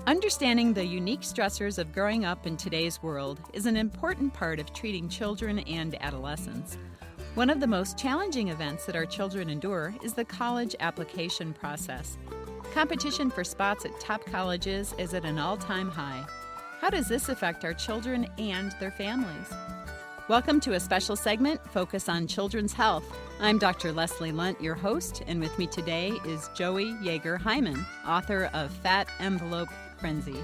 Understanding the unique stressors of growing up in today's world is an important part of treating children and adolescents. One of the most challenging events that our children endure is the college application process. Competition for spots at top colleges is at an all-time high. How does this affect our children and their families? Welcome to a special segment, Focus on Children's Health. I'm Dr. Leslie Lundt, your host, and with me today is Joie Jager-Hyman, author of Fat Envelope Frenzy.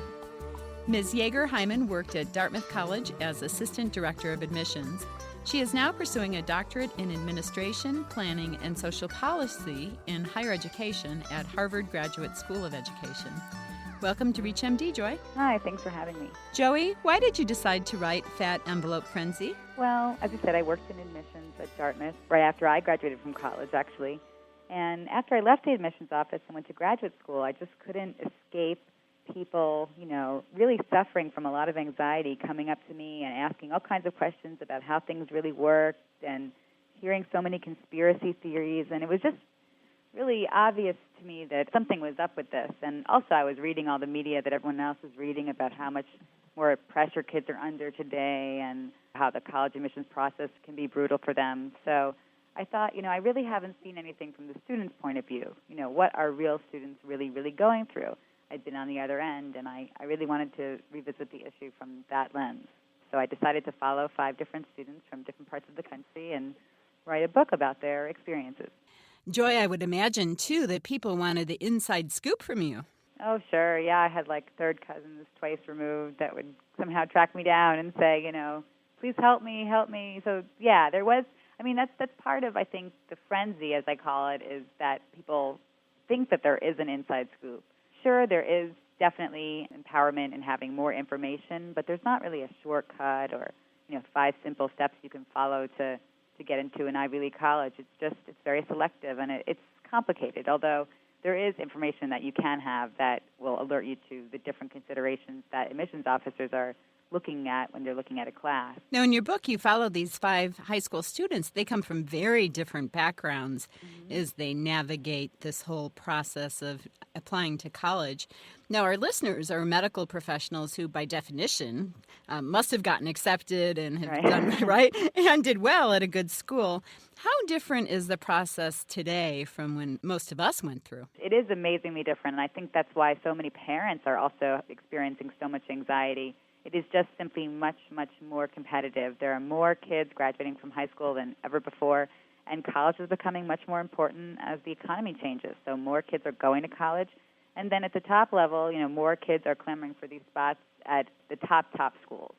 Ms. Jager-Hyman worked at Dartmouth College as Assistant Director of Admissions. She is now pursuing a doctorate in Administration, Planning, and Social Policy in Higher Education at Harvard Graduate School of Education. Welcome to ReachMD, Joy. Hi, thanks for having me. Joey, why did you decide to write Fat Envelope Frenzy? Well, as I said, I worked in admissions at Dartmouth right after I graduated from college, actually. And after I left the admissions office and went to graduate school, I just couldn't escape people, really suffering from a lot of anxiety coming up to me and asking all kinds of questions about how things really worked and hearing so many conspiracy theories. And it was just really obvious to me that something was up with this. And also I was reading all the media that everyone else was reading about how much more pressure kids are under today and how the college admissions process can be brutal for them. So I thought, I really haven't seen anything from the student's point of view. What are real students really going through? I'd been on the other end, and I really wanted to revisit the issue from that lens. So I decided to follow 5 different students from different parts of the country and write a book about their experiences. Joy, I would imagine, too, that people wanted the inside scoop from you. Oh, sure. Yeah, I had third cousins twice removed that would somehow track me down and say, please help me. So, yeah, there was, that's part of, I think, the frenzy, as I call it, is that people think that there is an inside scoop. Sure, there is definitely empowerment in having more information, but there's not really a shortcut or, 5 simple steps you can follow to get into an Ivy League college. It's very selective, and it's complicated, although there is information that you can have that will alert you to the different considerations that admissions officers are looking at when they're looking at a class. Now, in your book, you follow these 5 high school students. They come from very different backgrounds as they navigate this whole process of applying to college. Now, our listeners are medical professionals who, by definition, must have gotten accepted and have done right and did well at a good school. How different is the process today from when most of us went through? It is amazingly different, and I think that's why so many parents are also experiencing so much anxiety. It is just simply much, much more competitive. There are more kids graduating from high school than ever before, and college is becoming much more important as the economy changes. So more kids are going to college. And then at the top level, more kids are clamoring for these spots at the top schools.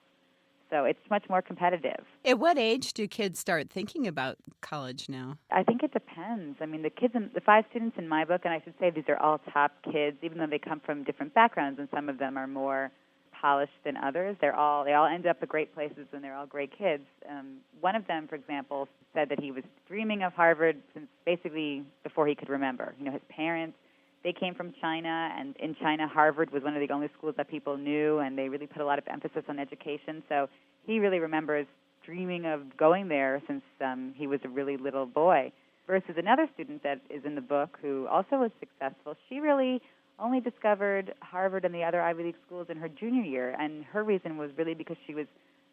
So it's much more competitive. At what age do kids start thinking about college now? I think it depends. The 5 students in my book, and I should say these are all top kids, even though they come from different backgrounds, and some of them are more polished than others. They all end up at great places, and they're all great kids. One of them, for example, said that he was dreaming of Harvard since basically before he could remember. His parents, they came from China, and in China, Harvard was one of the only schools that people knew, and they really put a lot of emphasis on education. So he really remembers dreaming of going there since he was a really little boy. Versus another student that is in the book who also was successful, she really only discovered Harvard and the other Ivy League schools in her junior year, and her reason was really because she was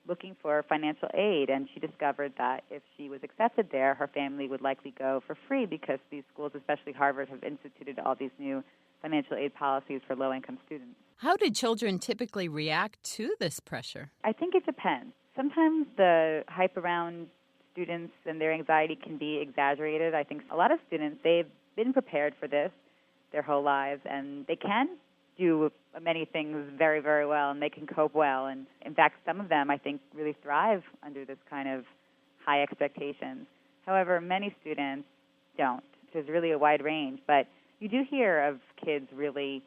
looking for financial aid, and she discovered that if she was accepted there, her family would likely go for free because these schools, especially Harvard, have instituted all these new financial aid policies for low-income students. How do children typically react to this pressure? I think it depends. Sometimes the hype around students and their anxiety can be exaggerated. I think a lot of students, they've been prepared for this their whole lives, and they can do many things very, very well, and they can cope well. And in fact, some of them, I think, really thrive under this kind of high expectations. However, many students don't. There's really a wide range, but you do hear of kids really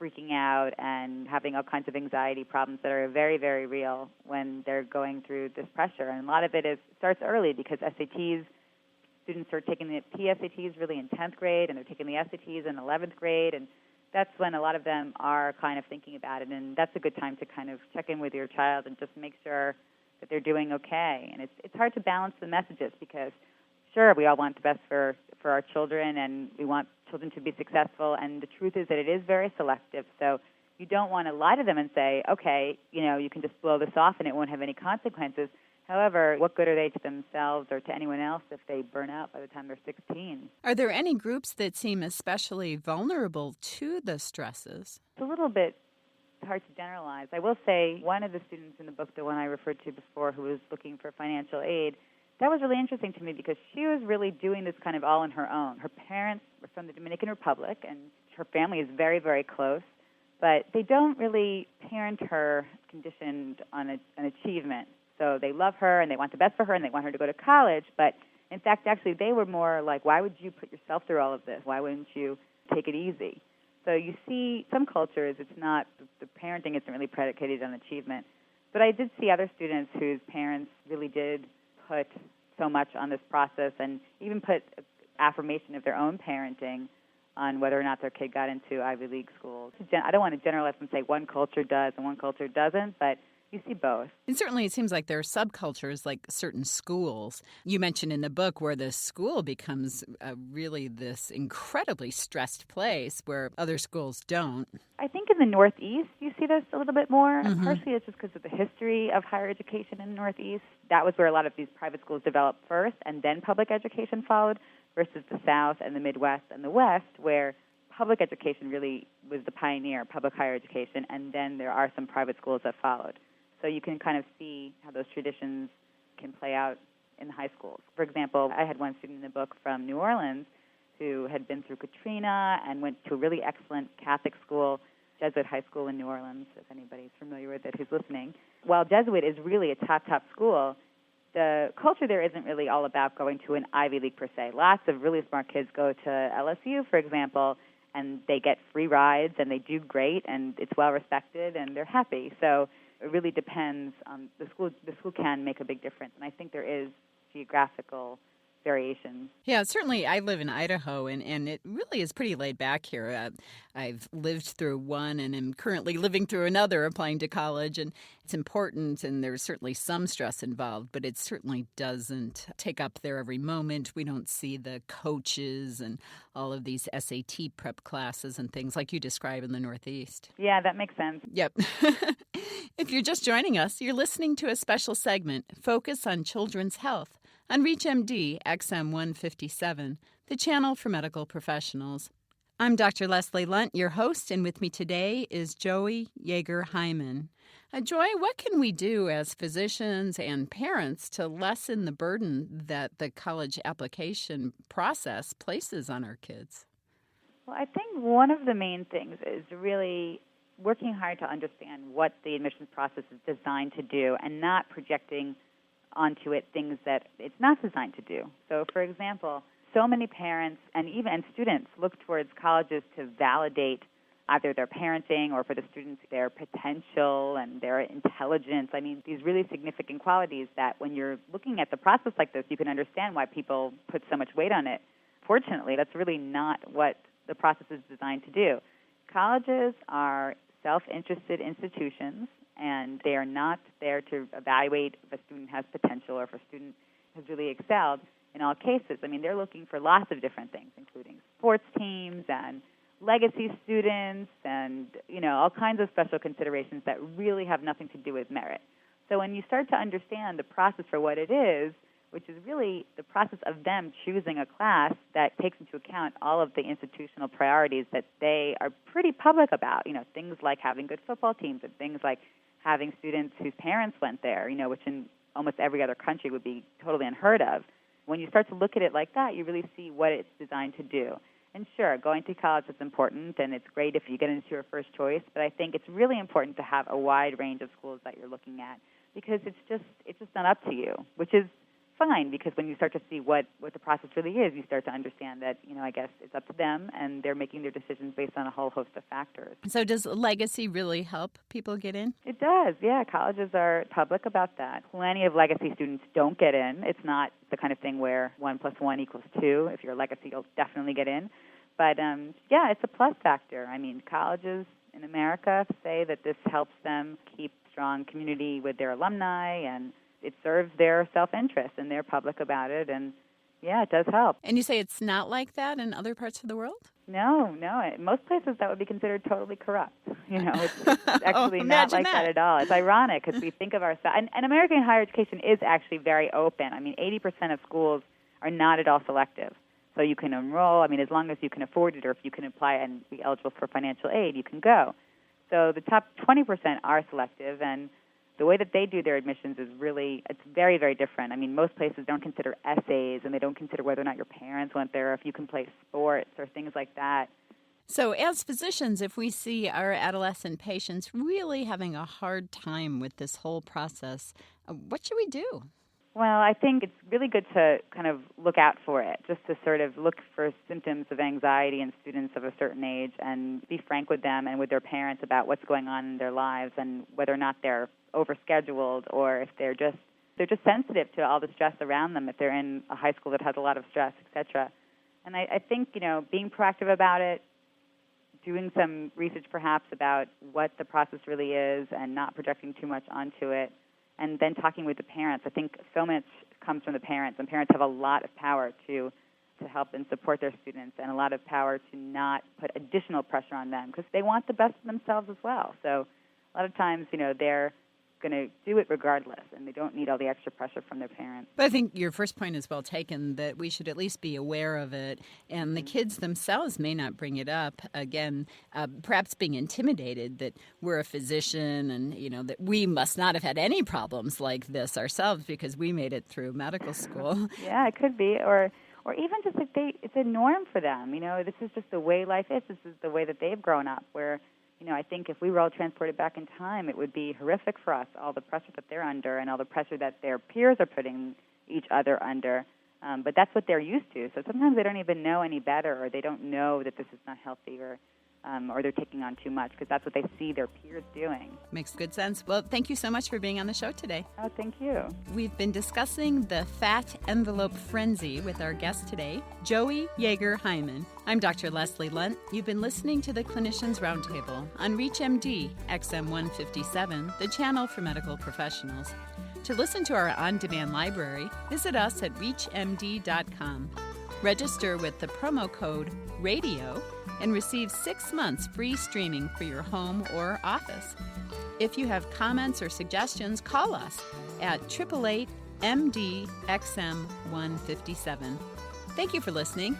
freaking out and having all kinds of anxiety problems that are very, very real when they're going through this pressure. And a lot of it starts early because SATs, students are taking the PSATs really in 10th grade, and they're taking the SATs in 11th grade, and that's when a lot of them are kind of thinking about it, and that's a good time to kind of check in with your child and just make sure that they're doing okay. And it's hard to balance the messages because, sure, we all want the best for our children, and we want children to be successful, and the truth is that it is very selective. So you don't want to lie to them and say, okay, you can just blow this off and it won't have any consequences. However, what good are they to themselves or to anyone else if they burn out by the time they're 16? Are there any groups that seem especially vulnerable to the stresses? It's a little bit hard to generalize. I will say one of the students in the book, the one I referred to before, who was looking for financial aid, that was really interesting to me because she was really doing this kind of all on her own. Her parents were from the Dominican Republic, and her family is very, very close, but they don't really parent her conditioned on an achievement. So they love her, and they want the best for her, and they want her to go to college, but in fact, actually, they were more like, why would you put yourself through all of this? Why wouldn't you take it easy? So you see some cultures, it's not, the parenting isn't really predicated on achievement. But I did see other students whose parents really did put so much on this process and even put affirmation of their own parenting on whether or not their kid got into Ivy League schools. I don't want to generalize and say one culture does and one culture doesn't, but you see both. And certainly it seems like there are subcultures, like certain schools. You mentioned in the book where the school becomes really this incredibly stressed place where other schools don't. I think in the Northeast you see this a little bit more. Mm-hmm. Partially it's just because of the history of higher education in the Northeast. That was where a lot of these private schools developed first, and then public education followed, versus the South and the Midwest and the West, where public education really was the pioneer, public higher education, and then there are some private schools that followed. So you can kind of see how those traditions can play out in the high schools. For example, I had one student in the book from New Orleans who had been through Katrina and went to a really excellent Catholic school, Jesuit high school in New Orleans, if anybody's familiar with it who's listening. While Jesuit is really a top school, the culture there isn't really all about going to an Ivy League per se. Lots of really smart kids go to LSU, for example, and they get free rides and they do great and it's well respected and they're happy. So it really depends on the school. The school can make a big difference, and I think there is geographical variations. Yeah, certainly I live in Idaho, and it really is pretty laid back here. I've lived through one and am currently living through another, applying to college, and it's important, and there's certainly some stress involved, but it certainly doesn't take up their every moment. We don't see the coaches and all of these SAT prep classes and things like you describe in the Northeast. Yeah, that makes sense. Yep. If you're just joining us, you're listening to a special segment, Focus on Children's Health, on ReachMD XM 157, the channel for medical professionals. I'm Dr. Leslie Lundt, your host, and with me today is Joie Jager-Hyman. Joy, what can we do as physicians and parents to lessen the burden that the college application process places on our kids? Well, I think one of the main things is really working hard to understand what the admissions process is designed to do and not projecting onto it things that it's not designed to do. So, for example, so many parents and even students look towards colleges to validate either their parenting or for the students their potential and their intelligence. I mean, these really significant qualities that when you're looking at the process like this, you can understand why people put so much weight on it. Fortunately, that's really not what the process is designed to do. Colleges are self-interested institutions, and they are not there to evaluate if a student has potential or if a student has really excelled in all cases. I mean, they're looking for lots of different things, including sports teams and legacy students and, all kinds of special considerations that really have nothing to do with merit. So when you start to understand the process for what it is, which is really the process of them choosing a class that takes into account all of the institutional priorities that they are pretty public about, things like having good football teams and things like having students whose parents went there, which in almost every other country would be totally unheard of. When you start to look at it like that, you really see what it's designed to do. And sure, going to college is important, and it's great if you get into your first choice, but I think it's really important to have a wide range of schools that you're looking at because it's just not up to you, which is fine, because when you start to see what the process really is, you start to understand that, I guess it's up to them, and they're making their decisions based on a whole host of factors. So does legacy really help people get in? It does, yeah. Colleges are public about that. Plenty of legacy students don't get in. It's not the kind of thing where 1 + 1 = 2. If you're a legacy, you'll definitely get in. But, yeah, it's a plus factor. I mean, colleges in America say that this helps them keep strong community with their alumni, and it serves their self-interest, and they're public about it, and, yeah, it does help. And you say it's not like that in other parts of the world? No. Most places that would be considered totally corrupt. It's actually not like that at all. It's ironic because we think of ourselves, and American higher education is actually very open. 80% of schools are not at all selective. So you can enroll, as long as you can afford it or if you can apply and be eligible for financial aid, you can go. So the top 20% are selective, and the way that they do their admissions is it's very, very different. Most places don't consider essays, and they don't consider whether or not your parents went there, or if you can play sports or things like that. So as physicians, if we see our adolescent patients really having a hard time with this whole process, what should we do? Well, I think it's really good to kind of look out for it, just to sort of look for symptoms of anxiety in students of a certain age and be frank with them and with their parents about what's going on in their lives and whether or not they're overscheduled or if they're just sensitive to all the stress around them, if they're in a high school that has a lot of stress, etc. And I think, being proactive about it, doing some research perhaps about what the process really is and not projecting too much onto it, and then talking with the parents. I think so much comes from the parents, and parents have a lot of power to help and support their students and a lot of power to not put additional pressure on them because they want the best for themselves as well. So a lot of times, they're going to do it regardless, and they don't need all the extra pressure from their parents. But I think your first point is well taken, that we should at least be aware of it, and the kids themselves may not bring it up. Again, perhaps being intimidated that we're a physician and, that we must not have had any problems like this ourselves because we made it through medical school. Yeah, it could be, or even just like it's a norm for them. This is just the way life is. This is the way that they've grown up, where I think if we were all transported back in time, it would be horrific for us, all the pressure that they're under and all the pressure that their peers are putting each other under. But that's what they're used to. So sometimes they don't even know any better, or they don't know that this is not healthy, or they're taking on too much because that's what they see their peers doing. Makes good sense. Well, thank you so much for being on the show today. Oh, thank you. We've been discussing the fat envelope frenzy with our guest today, Joie Jager-Hyman. I'm Dr. Leslie Lundt. You've been listening to the Clinicians Roundtable on ReachMD XM 157, the channel for medical professionals. To listen to our on-demand library, visit us at reachmd.com. Register with the promo code RADIO and receive 6 months free streaming for your home or office. If you have comments or suggestions, call us at 888-MD-XM157. Thank you for listening.